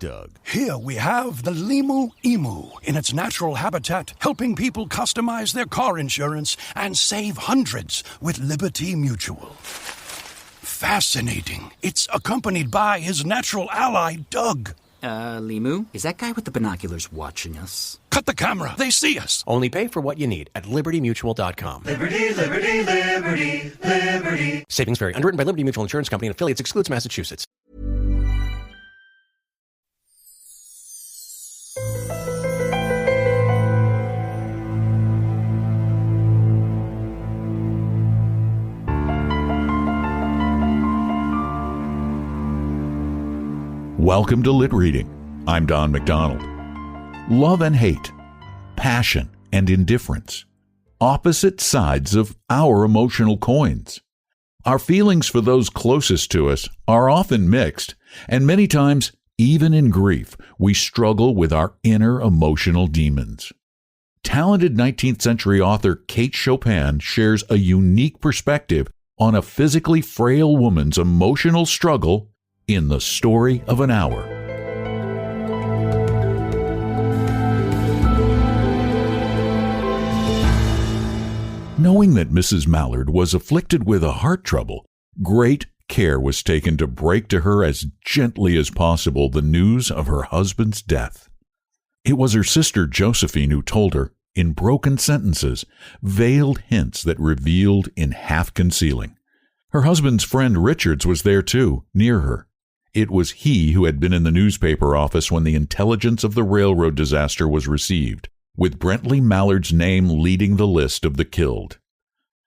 Doug. Here we have the Limu Emu in its natural habitat, helping people customize their car insurance and save hundreds with Liberty Mutual. Fascinating. It's accompanied by his natural ally, Doug. Limu? Is that guy with the binoculars watching us? Cut the camera. They see us. Only pay for what you need at libertymutual.com. Liberty, liberty, liberty, liberty. Savings vary. Underwritten by Liberty Mutual Insurance Company and affiliates. Excludes Massachusetts. Welcome to Lit Reading. I'm Don McDonald. Love and hate, passion and indifference, opposite sides of our emotional coins. Our feelings for those closest to us are often mixed, and many times, even in grief, we struggle with our inner emotional demons. Talented 19th century author Kate Chopin shares a unique perspective on a physically frail woman's emotional struggle in The Story of an Hour. Knowing that Mrs. Mallard was afflicted with a heart trouble, great care was taken to break to her as gently as possible the news of her husband's death. It was her sister Josephine who told her, in broken sentences, veiled hints that revealed in half-concealing. Her husband's friend Richards was there too, near her. It was he who had been in the newspaper office when the intelligence of the railroad disaster was received, with Brentley Mallard's name leading the list of the killed.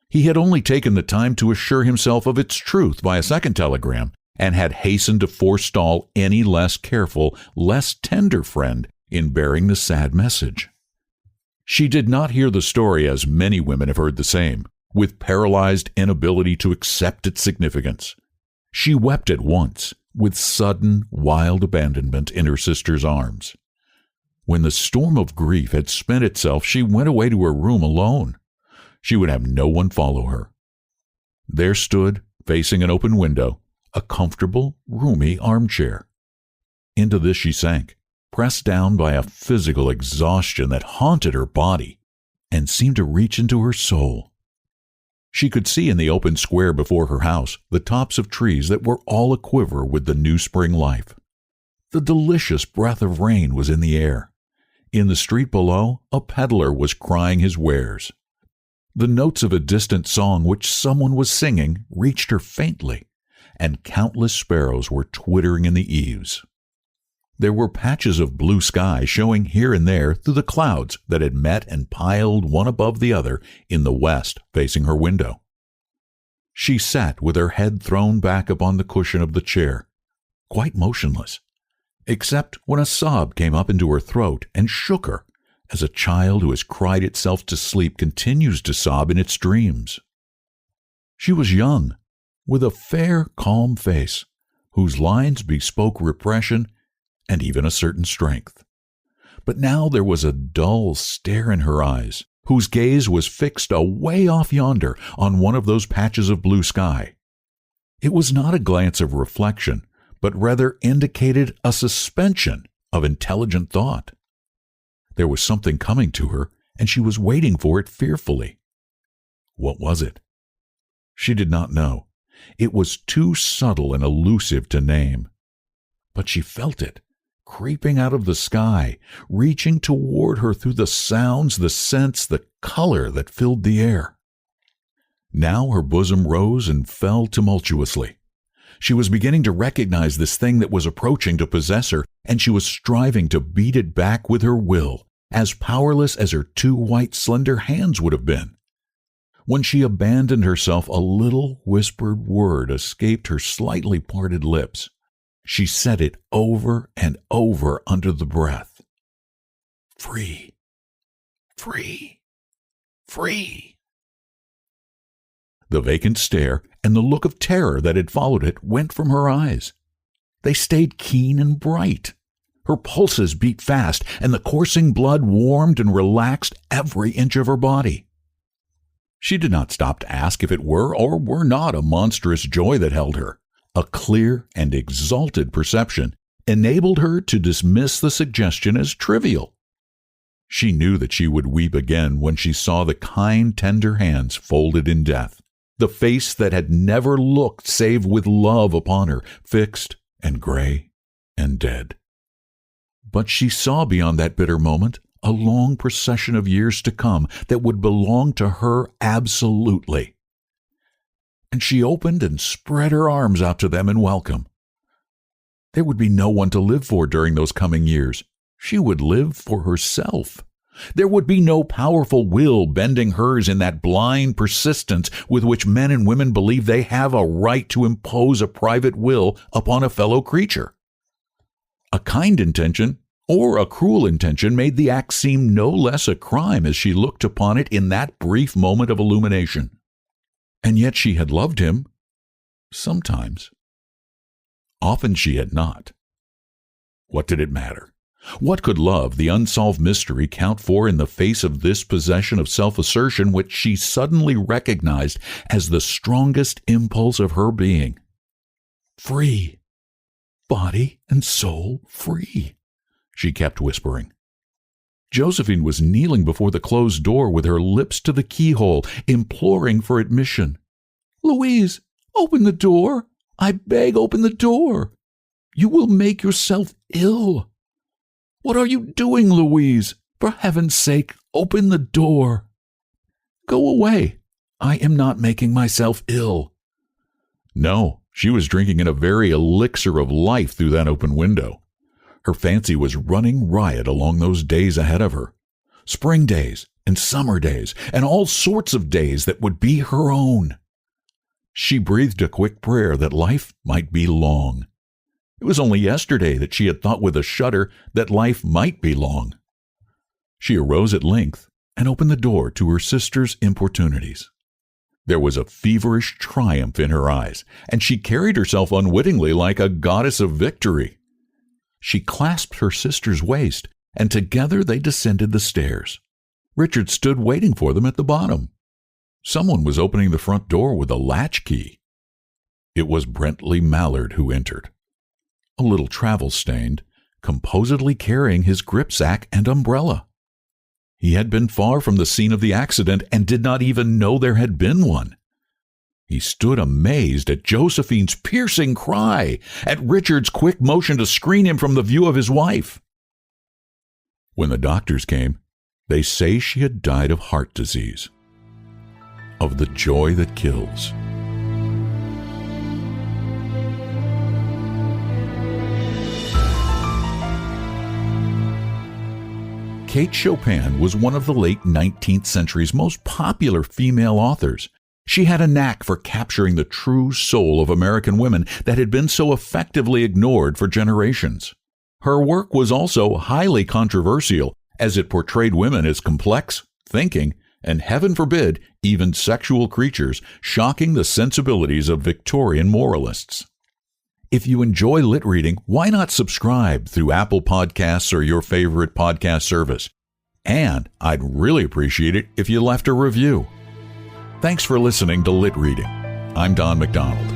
He had only taken the time to assure himself of its truth by a second telegram, and had hastened to forestall any less careful, less tender friend in bearing the sad message. She did not hear the story as many women have heard the same, with paralyzed inability to accept its significance. She wept at once, with sudden, wild abandonment in her sister's arms. When the storm of grief had spent itself, she went away to her room alone. She would have no one follow her. There stood, facing an open window, a comfortable, roomy armchair. Into this she sank, pressed down by a physical exhaustion that haunted her body and seemed to reach into her soul. She could see in the open square before her house the tops of trees that were all aquiver with the new spring life. The delicious breath of rain was in the air. In the street below, a peddler was crying his wares. The notes of a distant song which someone was singing reached her faintly, and countless sparrows were twittering in the eaves. There were patches of blue sky showing here and there through the clouds that had met and piled one above the other in the west facing her window. She sat with her head thrown back upon the cushion of the chair, quite motionless, except when a sob came up into her throat and shook her, as a child who has cried itself to sleep continues to sob in its dreams. She was young, with a fair, calm face, whose lines bespoke repression and even a certain strength. But now there was a dull stare in her eyes, whose gaze was fixed away off yonder on one of those patches of blue sky. It was not a glance of reflection, but rather indicated a suspension of intelligent thought. There was something coming to her, and she was waiting for it fearfully. What was it? She did not know. It was too subtle and elusive to name. But she felt it, creeping out of the sky, reaching toward her through the sounds, the scents, the color that filled the air. Now her bosom rose and fell tumultuously. She was beginning to recognize this thing that was approaching to possess her, and she was striving to beat it back with her will, as powerless as her two white, slender hands would have been. When she abandoned herself, a little whispered word escaped her slightly parted lips. She said it over and over under the breath. Free, free, free. The vacant stare and the look of terror that had followed it went from her eyes. They stayed keen and bright. Her pulses beat fast, and the coursing blood warmed and relaxed every inch of her body. She did not stop to ask if it were or were not a monstrous joy that held her, a clear and exalted perception, enabled her to dismiss the suggestion as trivial. She knew that she would weep again when she saw the kind, tender hands folded in death, the face that had never looked save with love upon her, fixed and gray and dead. But she saw beyond that bitter moment a long procession of years to come that would belong to her absolutely. And she opened and spread her arms out to them in welcome. There would be no one to live for during those coming years. She would live for herself. There would be no powerful will bending hers in that blind persistence with which men and women believe they have a right to impose a private will upon a fellow creature. A kind intention or a cruel intention made the act seem no less a crime as she looked upon it in that brief moment of illumination. And yet she had loved him sometimes. Often she had not. What did it matter? What could love, the unsolved mystery, count for in the face of this possession of self-assertion which she suddenly recognized as the strongest impulse of her being? Free. Body and soul free, she kept whispering. Josephine was kneeling before the closed door with her lips to the keyhole, imploring for admission. "Louise, open the door. I beg, open the door. You will make yourself ill. What are you doing, Louise? For heaven's sake, open the door." "Go away. I am not making myself ill." No, she was drinking in a very elixir of life through that open window. Her fancy was running riot along those days ahead of her. Spring days and summer days and all sorts of days that would be her own. She breathed a quick prayer that life might be long. It was only yesterday that she had thought with a shudder that life might be long. She arose at length and opened the door to her sister's importunities. There was a feverish triumph in her eyes, and she carried herself unwittingly like a goddess of victory. She clasped her sister's waist, and together they descended the stairs. Richard stood waiting for them at the bottom. Someone was opening the front door with a latch key. It was Brentley Mallard who entered, a little travel-stained, composedly carrying his gripsack and umbrella. He had been far from the scene of the accident and did not even know there had been one. He stood amazed at Josephine's piercing cry, at Richard's quick motion to screen him from the view of his wife. When the doctors came, they say she had died of heart disease, of the joy that kills. Kate Chopin was one of the late 19th century's most popular female authors. She had a knack for capturing the true soul of American women that had been so effectively ignored for generations. Her work was also highly controversial, as it portrayed women as complex, thinking, and heaven forbid, even sexual creatures, shocking the sensibilities of Victorian moralists. If you enjoy lit reading, why not subscribe through Apple Podcasts or your favorite podcast service? And I'd really appreciate it if you left a review. Thanks for listening to Lit Reading. I'm Don McDonald.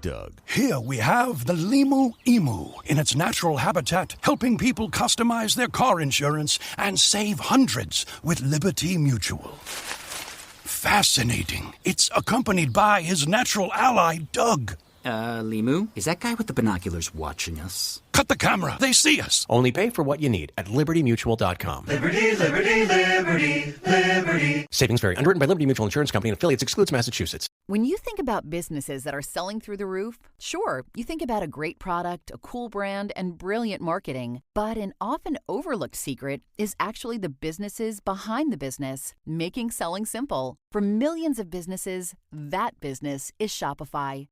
Doug. Here we have the Limu Emu in its natural habitat, helping people customize their car insurance and save hundreds with Liberty Mutual. Fascinating. It's accompanied by his natural ally, Doug. Limu, is that guy with the binoculars watching us? Cut the camera. They see us. Only pay for what you need at LibertyMutual.com. Liberty, liberty, liberty, liberty. Savings vary. Underwritten by Liberty Mutual Insurance Company and affiliates. Excludes Massachusetts. When you think about businesses that are selling through the roof, sure, you think about a great product, a cool brand, and brilliant marketing. But an often overlooked secret is actually the businesses behind the business, making selling simple. For millions of businesses, that business is Shopify.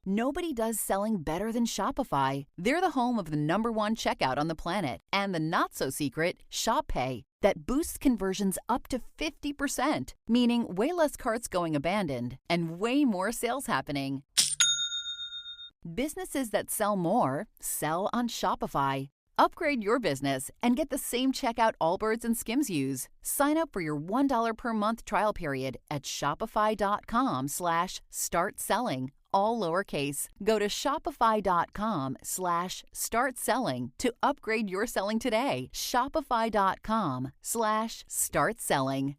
Nobody does selling better than Shopify. They're the home of the #1 checkout on the planet and the not-so-secret Shop Pay that boosts conversions up to 50%, meaning way less carts going abandoned and way more sales happening. Businesses that sell more sell on Shopify. Upgrade your business and get the same checkout Allbirds and Skims use. Sign up for your $1 per month trial period at shopify.com/start selling, all lowercase. Go to shopify.com/start selling to upgrade your selling today. Shopify.com/start selling.